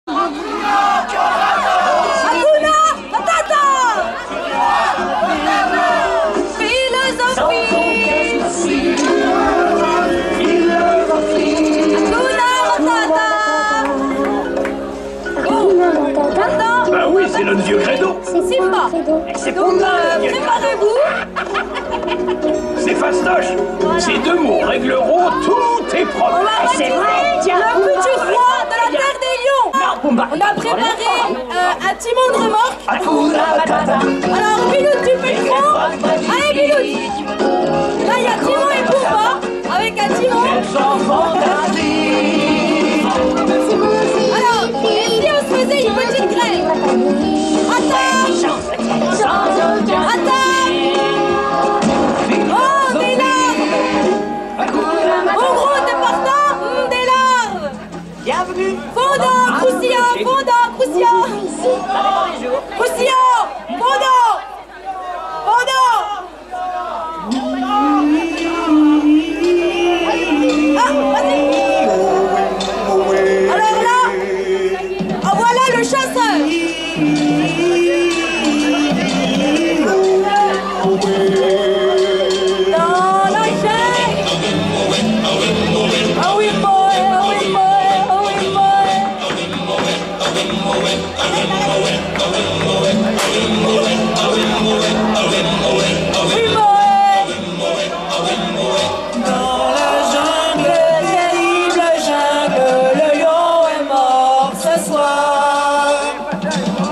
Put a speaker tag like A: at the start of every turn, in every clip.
A: Hakuna Matata. Philosophie. Hakuna Matata.
B: Bah oui, c'est notre vieux credo.
A: C'est Simba. Donc, préparez-vous.
B: C'est fastoche.
A: Voilà.
B: Ces deux mots régleront tout est propre.
A: C'est vrai. Le futur roi de la terre des lions. On a préparé un timon de remorque. Alors, Bilout, tu fais le front. Allez, Bilout. Là, il y a Timon et Pumba avec un timon. Alors, et si on se faisait une petite grève? Attaque! Attaque! Oh, des larves! En gros, t'es partant? Des larves!
C: Bienvenue.
A: Fondant, croustillant, fondant, croustillant! Croustillant! Fondant! Fondant! Ah, vas-y! Alors là, ah, voilà le chasseur! Dans la jungle! Ah oui, boy, ah oui, boy, ah oui, boy! Oui, boy! Dans la jungle, terrible jungle, le lion est mort ce soir.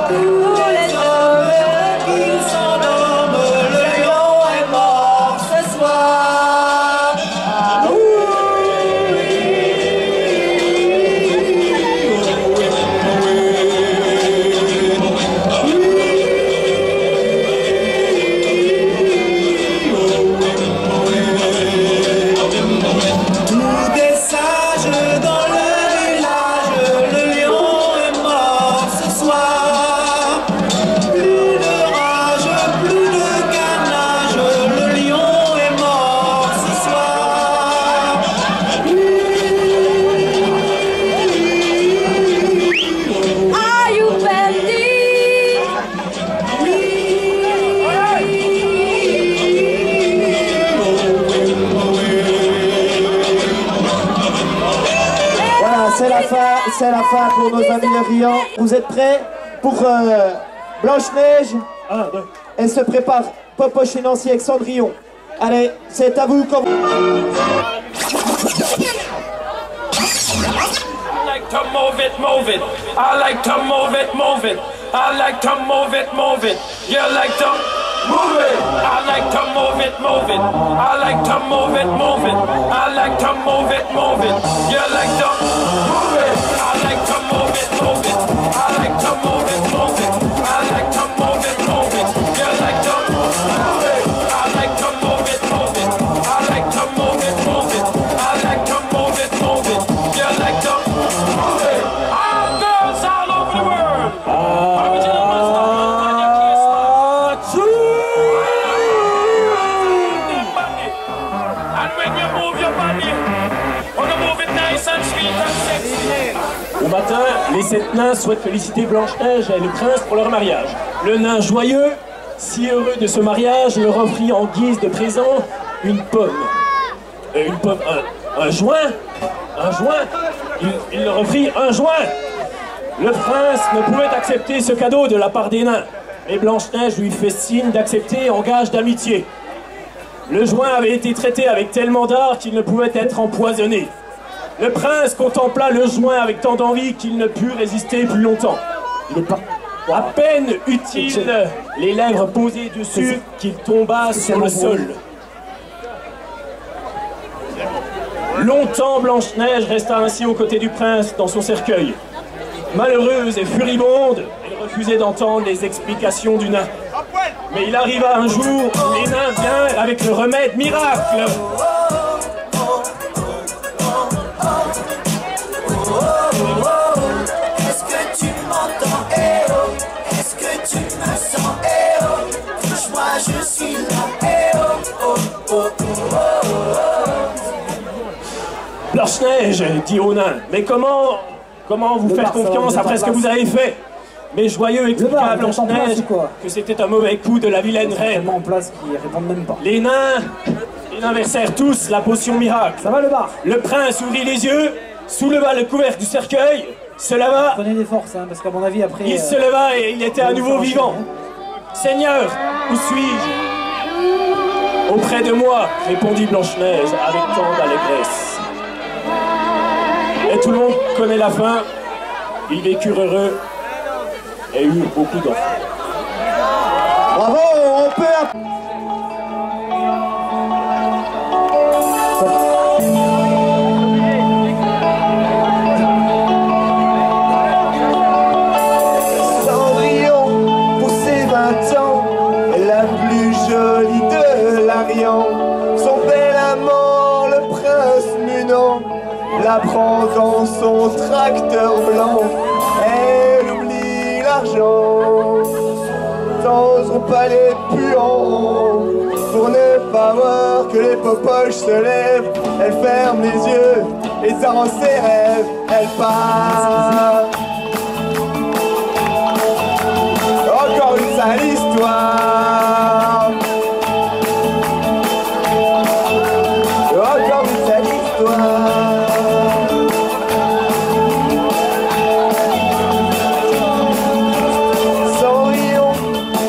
A: Tous les hommes qui s'endorment, le lion est mort ce soir. Ah oui.
C: Tous des sages dans le village, le lion est mort ce soir. Plus de rage, plus de carnage, le lion est mort ce soir.
A: Are you ready?
D: Voilà, c'est la fin pour nos amis les riants. Vous êtes prêts pour Blanche-Neige? Elle se prépare Popoche et Nancy avec Cendrillon. Allez, c'est à vous comme...
B: I like to move it, move it. I like to move it, move it. I like to move it, move it. You like to move it. I like to move it, move it. I like to move it, move it. I like to move it, move it. You like to move it. I like to move it, move it. I like to move it, move it. I like to move it, move it. You like to move it. I like to move it, move it. I like to move it, move it. I like to move it, move it. You like to move it. All girls all over the world. Original master. And when you move your body, wanna move it nice and sweet and sexy.
E: Au matin, les 7 nains souhaitent féliciter Blanche-Neige et le prince pour leur mariage. Le nain joyeux, si heureux de ce mariage, leur offrit en guise de présent une pomme. Un joint. Il leur offrit un joint. Le prince ne pouvait accepter ce cadeau de la part des nains. Mais Blanche-Neige lui fait signe d'accepter en gage d'amitié. Le joint avait été traité avec tellement d'art qu'il ne pouvait être empoisonné. Le prince contempla le joint avec tant d'envie qu'il ne put résister plus longtemps. À peine eut-il les lèvres posées dessus qu'il tomba sur le sol. Longtemps Blanche-Neige resta ainsi aux côtés du prince dans son cercueil. Malheureuse et furibonde, elle refusait d'entendre les explications du nain. Mais il arriva un jour où les nains vinrent avec le remède miracle.
C: Est-ce que tu m'entends? Eh oh, est-ce que tu me sens? Eh oh, touche-moi, je suis là. Eh oh, oh, oh, oh, oh.
E: Blanche-Neige dit au nain, mais comment Comment vous faire confiance après ce que vous avez fait? Mais Joyeux expliqua à Blanche-Neige que c'était un mauvais coup de la vilaine reine.
F: En place qui répondent même pas.
E: Les nains inversèrent tous la potion miracle.
F: Ça va le bar?
E: Le prince ouvrit les yeux, souleva le couvercle du cercueil, se leva.
F: Prenez des forces, hein, parce qu'à mon avis après...
E: Il se leva et il était à nouveau vivant. Seigneur, où suis-je? Auprès de moi, répondit Blanche-Neige avec tant d'allégresse. Et tout le monde connaît la fin. Ils vécurent heureux et eurent beaucoup d'enfants.
D: Bravo, on peut... Cendrillon, pour ses 20 ans, est la plus jolie de l'Arion. Son bel amant, le prince Munon, la prend dans son tracteur blanc. Elle oublie l'argent dans son palais puant. Pour ne pas voir que les popoches se lèvent, elle ferme les yeux et dans ses rêves, elle part. Encore une sale histoire. Encore une sale histoire. Cendrillon,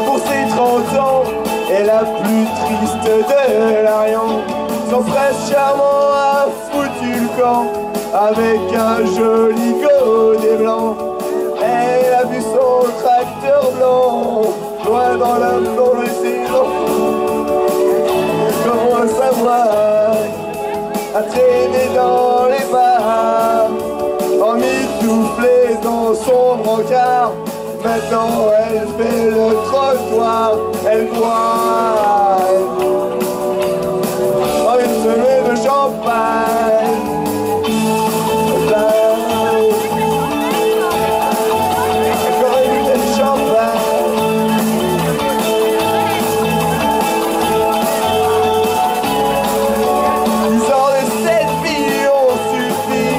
D: pour ses 30 ans, est la plus triste de l'Arion. Son prince charmant a foutu le camp avec un joli godet blanc. Elle a vu son tracteur blanc loin dans l'océan. Comment savoir à traîner dans les bars, emmitouflée dans son brancard. Maintenant elle fait le trottoir, elle boit une semaine de champagne. Encore une bouteille de champagne. Disant de 7 millions suffit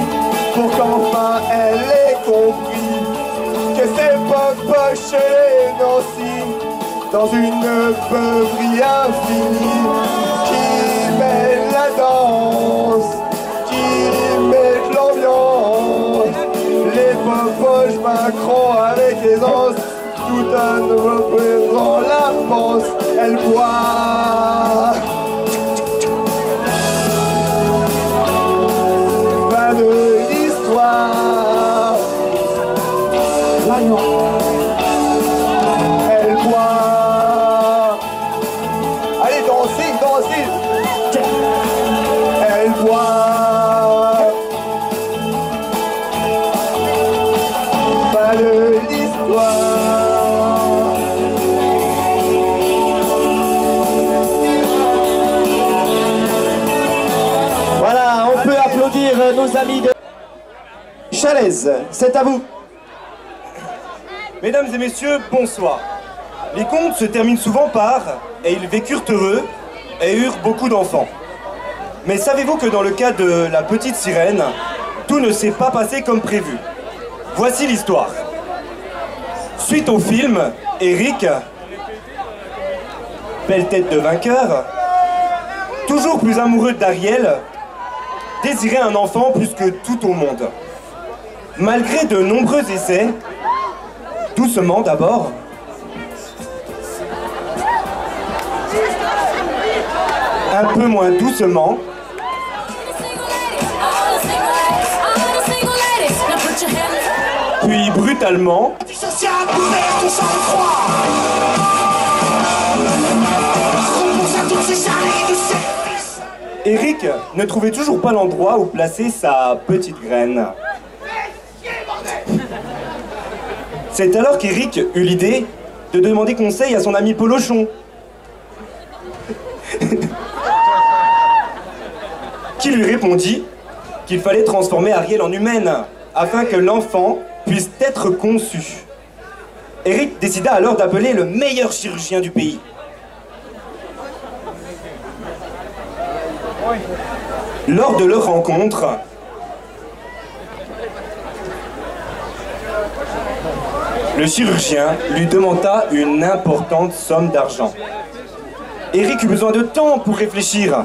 D: pour qu'enfin elle ait compris que c'est Popoche et Nancy dans une beuverie infinie qui mène la danse, qui met l'ambiance. Les Popoches Macron avec les anses, tout un nouveau présent la pense, elle boit. Fin de l'histoire. Elle boit. Allez, dansez, dansez. Elle boit. Fin de l'histoire. Voilà, on peut applaudir nos amis de Chalaise. C'est à vous.
G: Mesdames et messieurs, bonsoir. Les contes se terminent souvent par « et ils vécurent heureux et eurent beaucoup d'enfants ». Mais savez-vous que dans le cas de la petite sirène, tout ne s'est pas passé comme prévu? Voici l'histoire. Suite au film, Eric, belle tête de vainqueur, toujours plus amoureux d'Ariel, désirait un enfant plus que tout au monde. Malgré de nombreux essais, doucement d'abord, un peu moins doucement, puis brutalement, Eric ne trouvait toujours pas l'endroit où placer sa petite graine. C'est alors qu'Eric eut l'idée de demander conseil à son ami Polochon, qui lui répondit qu'il fallait transformer Ariel en humaine afin que l'enfant puisse être conçu. Eric décida alors d'appeler le meilleur chirurgien du pays. Lors de leur rencontre, Le chirurgien lui demanda une importante somme d'argent. Eric eut besoin de temps pour réfléchir.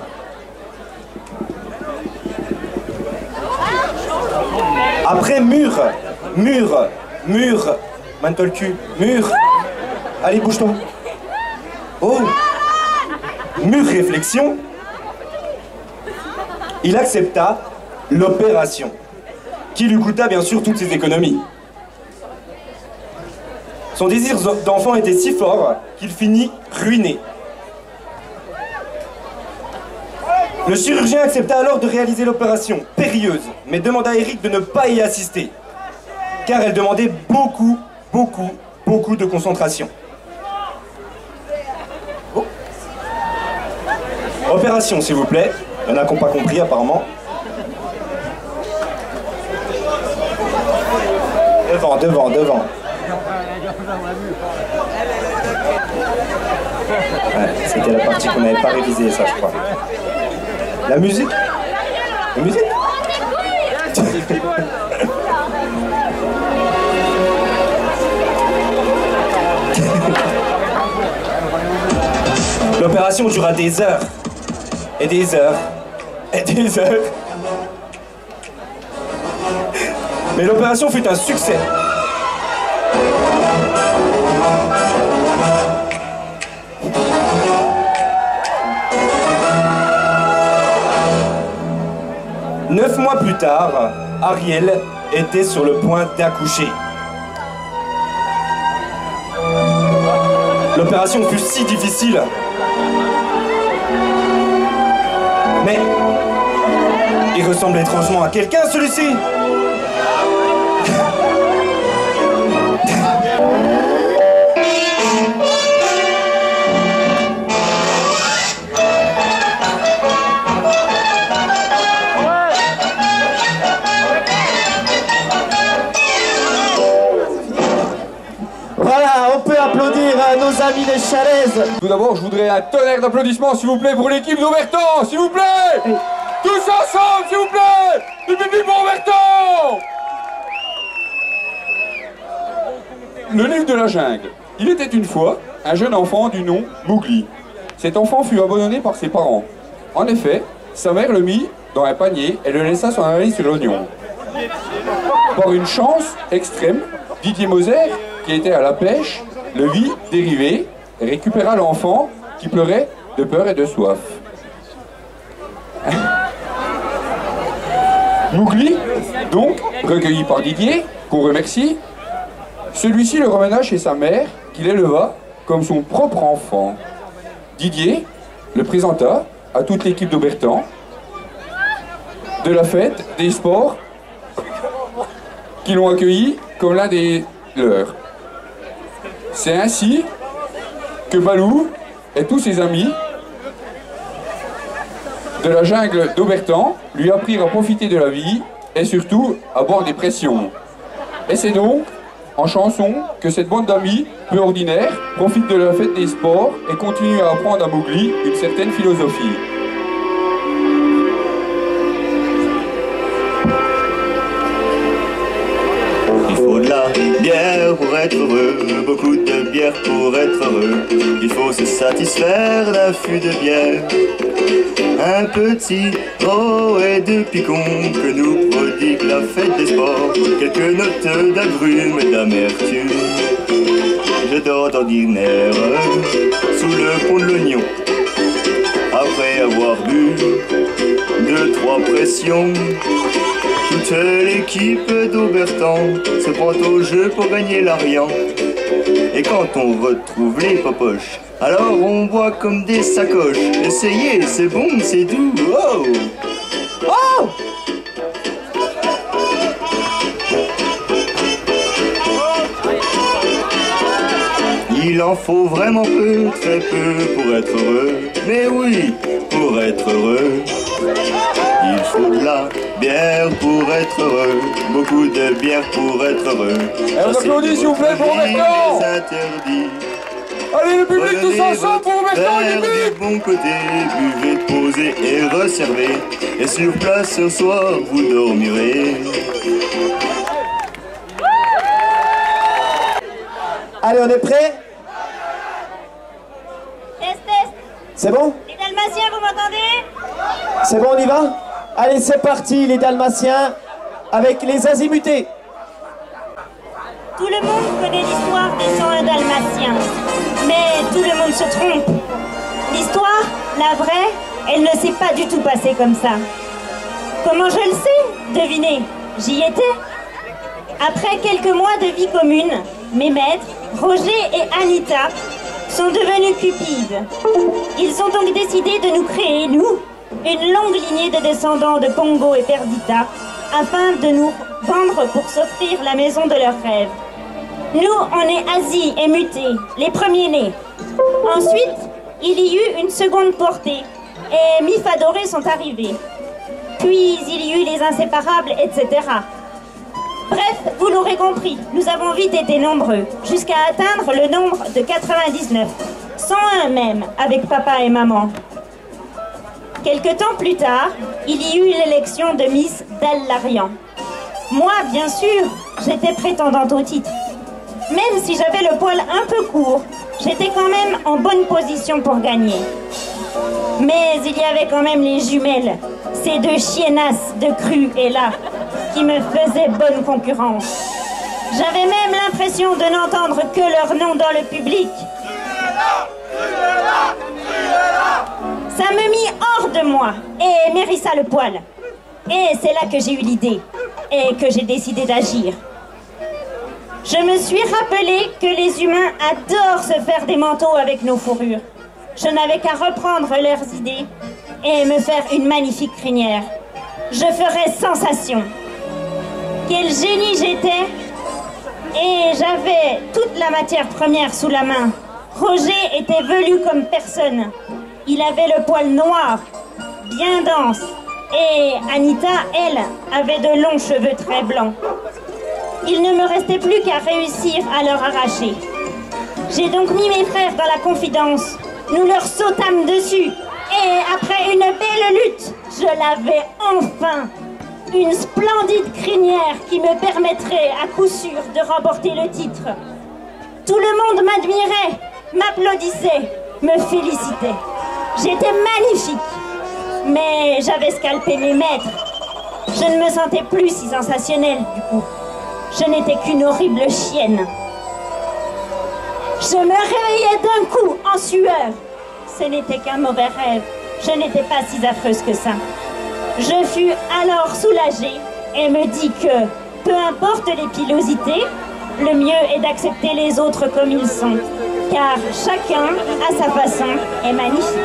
G: Après mur, maintenant le cul, mur. Allez, bouge-toi. Oh, mûre réflexion, il accepta l'opération, qui lui coûta bien sûr toutes ses économies. Son désir d'enfant était si fort qu'il finit ruiné. Le chirurgien accepta alors de réaliser l'opération, périlleuse, mais demanda à Eric de ne pas y assister, car elle demandait beaucoup de concentration. Oh. Opération, s'il vous plaît. Il y en a qui n'ont pas compris, apparemment. Devant. Ouais, c'était la partie qu'on n'avait pas révisée, ça, je crois. La musique? La musique? L'opération dura des heures. Et des heures. Et des heures. Mais l'opération fut un succès. Neuf mois plus tard, Ariel était sur le point d'accoucher. L'opération fut si difficile. Mais il ressemble étrangement à quelqu'un, celui-ci.
D: Voilà, on peut applaudir nos amis des Chalaises.
H: Tout d'abord, je voudrais un tonnerre d'applaudissements, s'il vous plaît, pour l'équipe d'Aubertan, s'il vous plaît. Tous ensemble, s'il vous plaît. Du public pour Aubertan. Le livre de la jungle. Il était une fois un jeune enfant du nom Mowgli. Cet enfant fut abandonné par ses parents. En effet, sa mère le mit dans un panier et le laissa s'en aller sur l'oignon. Par une chance extrême, Didier Moser, qui était à la pêche, le vit dériver et récupéra l'enfant qui pleurait de peur et de soif. Mowgli, donc, recueilli par Didier, qu'on remercie, celui-ci le remena chez sa mère, qui l'éleva comme son propre enfant. Didier le présenta à toute l'équipe d'Aubertan de la fête des sports qui l'ont accueilli comme l'un des leurs. C'est ainsi que Balou et tous ses amis de la jungle d'Aubertan lui apprirent à profiter de la vie et surtout à boire des pressions. Et c'est donc en chanson que cette bande d'amis peu ordinaires profite de la fête des sports et continue à apprendre à Mowgli une certaine philosophie.
I: Il faut de la bière pour être heureux, beaucoup de bière pour être heureux. Il faut se satisfaire d'un fût de bière, un petit haut et de picon que nous prodigue la fête des sports. Quelques notes d'agrumes et d'amertume, je dors d'ordinaire sous le pont de l'oignon. Après avoir bu 2-3 pressions, toute l'équipe d'Aubertan se prend au jeu pour gagner l'Arian. Et quand on retrouve les popoches, alors on boit comme des sacoches. Essayez, c'est bon, c'est doux. Oh! Oh! Il en faut vraiment peu, très peu pour être heureux. Mais oui, pour être heureux, il faut de la bière pour être heureux. Beaucoup de bière pour être heureux.
H: Et on applaudit s'il vous plaît pour Aubertan. Allez le public tous ensemble pour Aubertan,
I: du bon côté, buvez, posez et resservez. Et sur place ce soir vous dormirez.
D: on est prêt?
J: Test, test.
D: C'est bon?
J: Les Dalmatiens, vous m'entendez?
D: C'est bon, on y va? Allez, c'est parti, les Dalmatiens, avec les azimutés.
J: Tout le monde connaît l'histoire des 101 Dalmatiens, mais tout le monde se trompe. L'histoire, la vraie, elle ne s'est pas du tout passée comme ça. Comment je le sais? Devinez, j'y étais. Après quelques mois de vie commune, mes maîtres, Roger et Anita, sont devenus cupides. Ils ont donc décidé de nous créer, nous, une longue lignée de descendants de Pongo et Perdita, afin de nous vendre pour s'offrir la maison de leurs rêves. Nous, on est Asie et Muté, les premiers-nés. Ensuite, il y eut une seconde portée, et Mifadoré sont arrivés. Puis, il y eut les inséparables, etc. Bref, vous l'aurez compris, nous avons vite été nombreux, jusqu'à atteindre le nombre de 99. 101 même, avec papa et maman. Quelque temps plus tard, il y eut l'élection de Miss Dallarian. Moi, bien sûr, j'étais prétendante au titre. Même si j'avais le poil un peu court, j'étais quand même en bonne position pour gagner. Mais il y avait quand même les jumelles, ces deux chiennasses de Cru et là, qui me faisaient bonne concurrence. J'avais même l'impression de n'entendre que leur nom dans le public. Ça me mit hors de moi et m'hérissa le poil. Et c'est là que j'ai eu l'idée et que j'ai décidé d'agir. Je me suis rappelé que les humains adorent se faire des manteaux avec nos fourrures. Je n'avais qu'à reprendre leurs idées et me faire une magnifique crinière. Je ferais sensation. Quel génie j'étais! Et j'avais toute la matière première sous la main. Roger était velu comme personne. Il avait le poil noir, bien dense. Et Anita, elle, avait de longs cheveux très blancs. Il ne me restait plus qu'à réussir à leur arracher. J'ai donc mis mes frères dans la confidence. Nous leur sautâmes dessus. Et après une belle lutte, je l'avais enfin. Une splendide crinière qui me permettrait à coup sûr de remporter le titre. Tout le monde m'admirait, m'applaudissait, me félicitait. J'étais magnifique. Mais j'avais scalpé mes maîtres. Je ne me sentais plus si sensationnelle du coup. Je n'étais qu'une horrible chienne. Je me réveillais d'un coup en sueur. Ce n'était qu'un mauvais rêve. Je n'étais pas si affreuse que ça. Je fus alors soulagée et me dis que, peu importe les pilosités, le mieux est d'accepter les autres comme ils sont. Car chacun, à sa façon, est magnifique.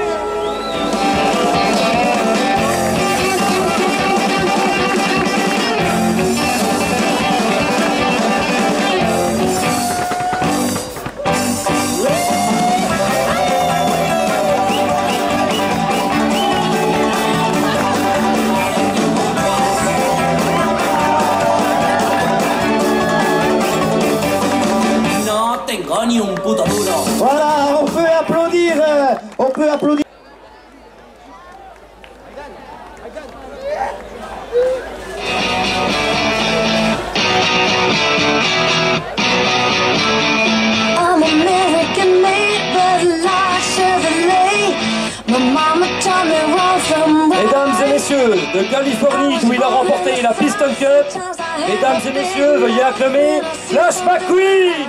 D: Voilà, on peut applaudir, on peut applaudir.
C: I'm American made, but like Chevrolet. My mama taught me wrong from wrong.
E: Mesdames et messieurs, de Californie d'où il a remporté la Piston Cup, mesdames et messieurs, veuillez acclamer Flash McQueen.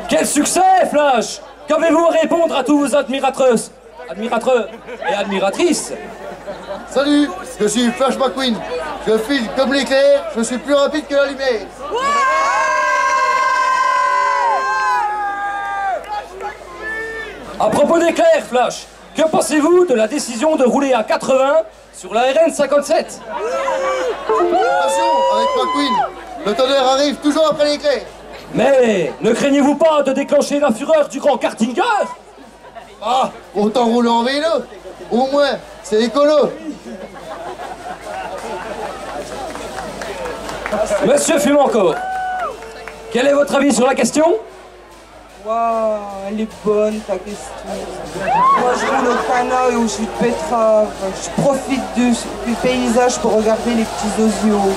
E: Quel succès, Flash! Qu'avez-vous à répondre à tous vos admirateurs et admiratrices?
K: Salut, je suis Flash McQueen. Je file comme l'éclair, je suis plus rapide que la lumière.
E: À propos d'éclair, Flash, que pensez-vous de la décision de rouler à 80 sur la RN 57?
K: Attention, avec McQueen, le tonnerre arrive toujours après l'éclair.
E: Mais ne craignez-vous pas de déclencher la fureur du grand kartinger?
K: Ah, autant rouler en vélo. Au moins, c'est écolo.
E: Monsieur Fumancourt, quel est votre avis sur la question?
L: Waouh, elle est bonne ta question. Moi je roule au canoë au jus de betterave. Je profite du paysage pour regarder les petits osios.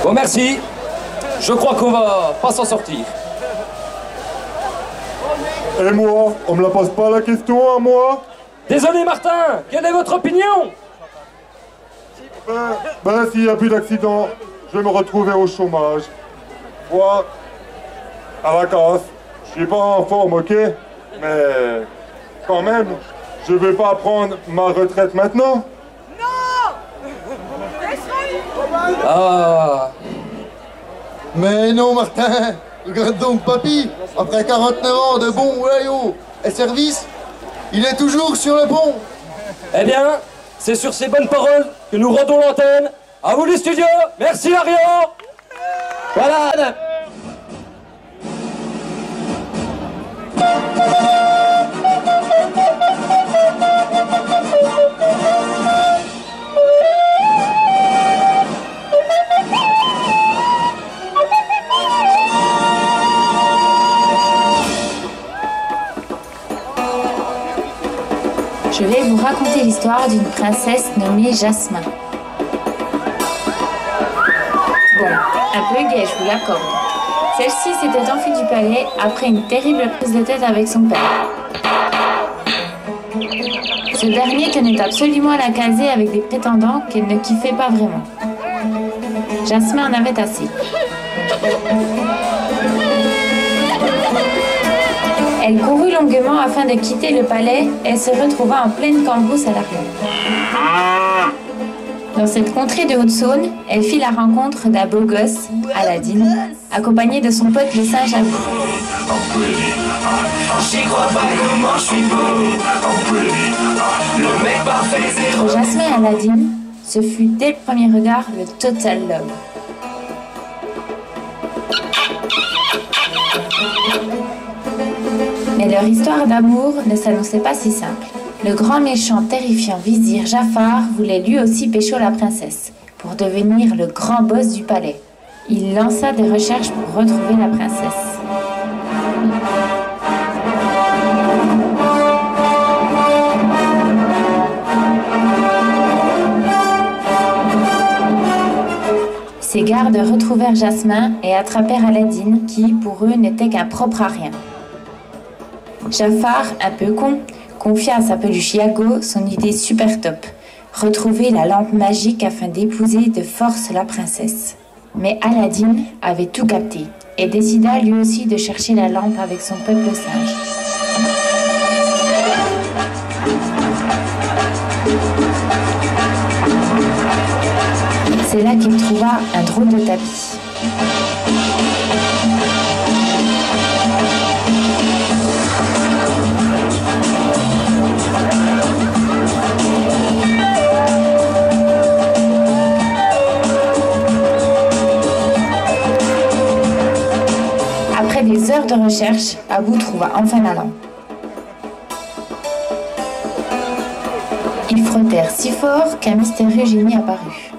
M: Bon merci. Je crois qu'on va pas s'en sortir.
N: Et moi, on me la pose pas la question à moi?
M: Désolé Martin, quelle est votre opinion?
N: Ben s'il n'y a plus d'accident, je vais me retrouver au chômage. Moi, à la casse. Je suis pas en forme, ok? Mais quand même, je vais pas prendre ma retraite maintenant.
M: Ah.
K: Mais non, Martin. Regarde donc, papy. Après 49 ans de bons loyaux et service, il est toujours sur le pont.
M: Eh bien, c'est sur ces bonnes paroles que nous rendons l'antenne. À vous les studios. Merci Larian.
D: Voilà.
O: Je vais vous raconter l'histoire d'une princesse nommée Jasmin. Bon, un peu gai, je vous l'accorde. Celle-ci s'était enfuie du palais après une terrible prise de tête avec son père. Ce dernier tenait absolument à la caser avec des prétendants qu'elle ne kiffait pas vraiment. Jasmin en avait assez. Elle courut longuement afin de quitter le palais et se retrouva en pleine cambrousse à l'arrière. Dans cette contrée de Haute-Saône, elle fit la rencontre d'un beau gosse, Aladdin, accompagné de son pote le singe Abu. Entre Jasmin et Aladdin, ce fut dès le premier regard le total love. Mais leur histoire d'amour ne s'annonçait pas si simple. Le grand méchant terrifiant vizir Jafar voulait lui aussi pécho la princesse, pour devenir le grand boss du palais. Il lança des recherches pour retrouver la princesse. Ses gardes retrouvèrent Jasmin et attrapèrent Aladdin, qui, pour eux, n'était qu'un propre à rien. Jafar, un peu con, confia à sa peluche Iago son idée super top, retrouver la lampe magique afin d'épouser de force la princesse. Mais Aladdin avait tout capté et décida lui aussi de chercher la lampe avec son peuple singe. C'est là qu'il trouva un drôle de tapis. Après des heures de recherche, Abu trouva enfin la lampe. Ils frottèrent si fort qu'un mystérieux génie apparut.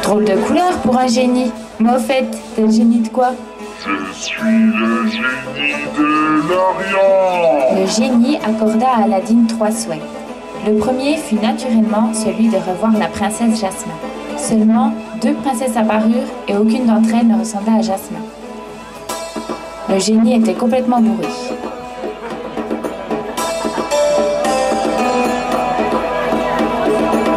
O: Drôle de couleur pour un génie. Mais au fait, t'es le génie de quoi?
N: Je suis le génie de l'Orient.
O: Le génie accorda à Aladdin 3 souhaits. Le premier fut naturellement celui de revoir la princesse Jasmin. Seulement, 2 princesses apparurent et aucune d'entre elles ne ressemblait à Jasmin. Le génie était complètement bourré.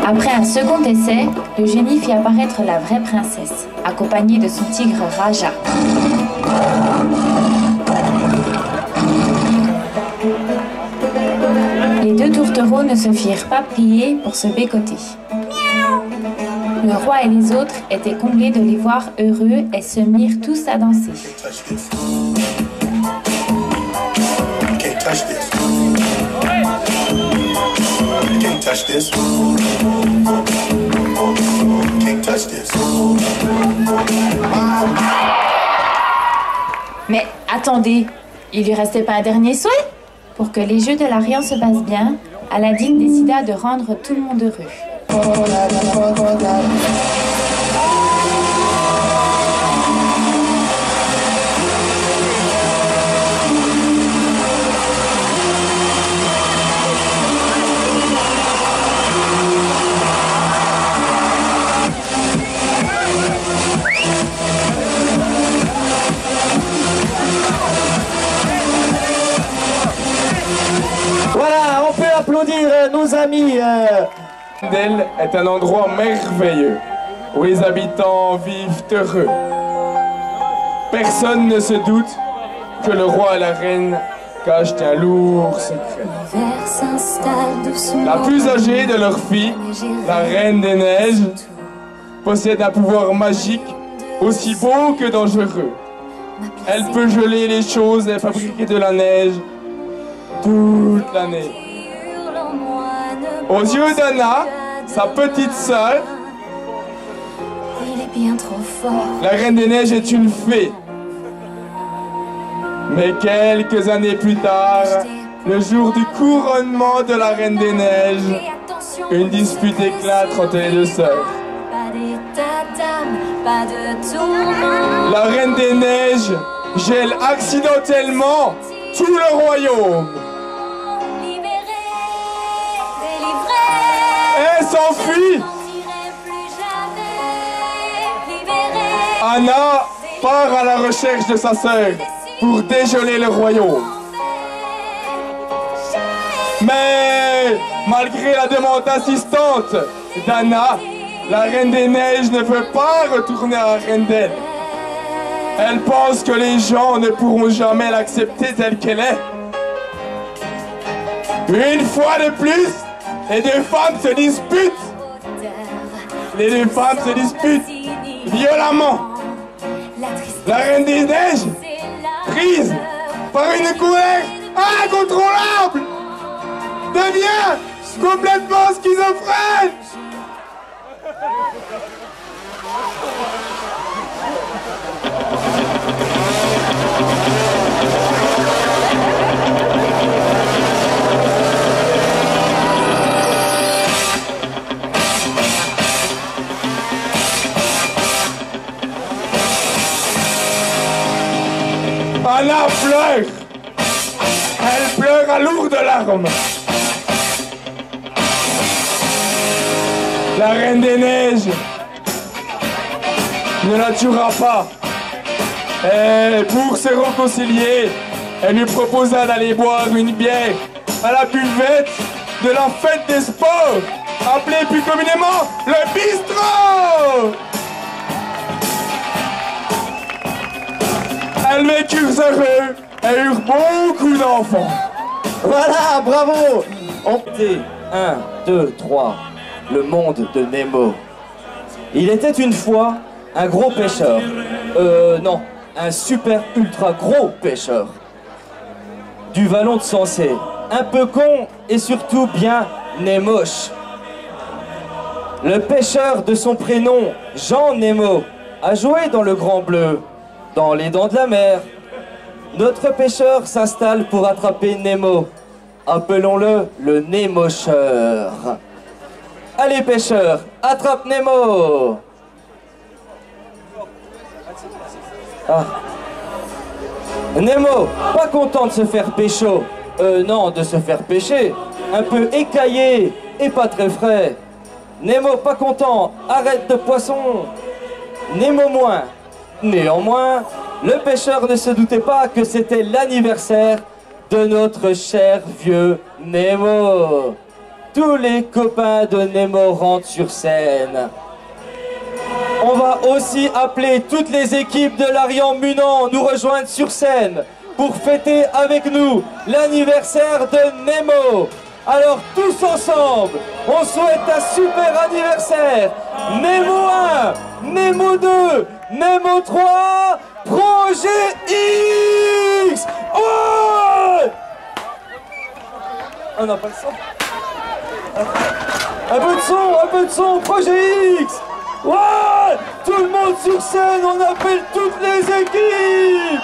O: Après un second essai, le génie fit apparaître la vraie princesse, accompagnée de son tigre Raja. Les 2 tourtereaux ne se firent pas prier pour se bécoter. Le roi et les autres étaient comblés de les voir heureux et se mirent tous à danser. Mais attendez, il lui restait pas un dernier souhait? Pour que les Jeux de l'Arion se passent bien, Aladdin décida de rendre tout le monde heureux.
D: Voilà, on peut applaudir nos amis.
P: Arendelle est un endroit merveilleux où les habitants vivent heureux. Personne ne se doute que le roi et la reine cachent un lourd secret. La plus âgée de leurs filles, la Reine des Neiges, possède un pouvoir magique aussi beau que dangereux. Elle peut geler les choses et fabriquer de la neige toute l'année. Aux yeux d'Anna, sa petite sœur, la Reine des Neiges est une fée. Mais quelques années plus tard, le jour du couronnement de la Reine des Neiges, une dispute éclate entre les deux sœurs. La Reine des Neiges gèle accidentellement tout le royaume. Elle s'enfuit. Anna part à la recherche de sa sœur pour dégeler le royaume. Mais malgré la demande insistante d'Anna, la Reine des Neiges ne veut pas retourner à Arendelle. Elle pense que les gens ne pourront jamais l'accepter telle qu'elle est. Une fois de plus, les deux femmes se disputent. Les deux femmes se disputent violemment. La Reine des Neiges, prise par une colère incontrôlable, devient complètement schizophrène. Anna pleure. Elle pleure à lourdes larmes. La Reine des Neiges ne la tuera pas. Et pour se réconcilier, elle lui proposa d'aller boire une bière à la buvette de la fête des sports, appelée plus communément le bistrot. Elles vécurent heureux et eurent beaucoup d'enfants.
D: Voilà, bravo.
Q: On était 1, 2, 3, le monde de Nemo. Il était une fois un gros pêcheur. Non, un super ultra gros pêcheur. Du vallon de Sensé. Un peu con et surtout bien Nemoche. Le pêcheur de son prénom, Jean Nemo, a joué dans le Grand Bleu, dans les Dents de la Mer. Notre pêcheur s'installe pour attraper Nemo. Appelons-le le Nemocheur. Allez pêcheur, attrape Nemo. Ah. Nemo, pas content de se faire pécho. Non, de se faire pêcher. Un peu écaillé et pas très frais. Nemo, pas content, arrête de poisson. Nemo moins. Néanmoins, le pêcheur ne se doutait pas que c'était l'anniversaire de notre cher vieux Nemo. Tous les copains de Nemo rentrent sur scène. On va aussi appeler toutes les équipes de l'Arion Munan nous rejoindre sur scène pour fêter avec nous l'anniversaire de Nemo. Alors tous ensemble, on souhaite un super anniversaire. Nemo 1, Nemo 2, Nemo 3, Projet X. Ouais! On n'a pas le son. Un peu de son, Projet X. Ouais! Tout le monde sur scène, on appelle toutes les équipes.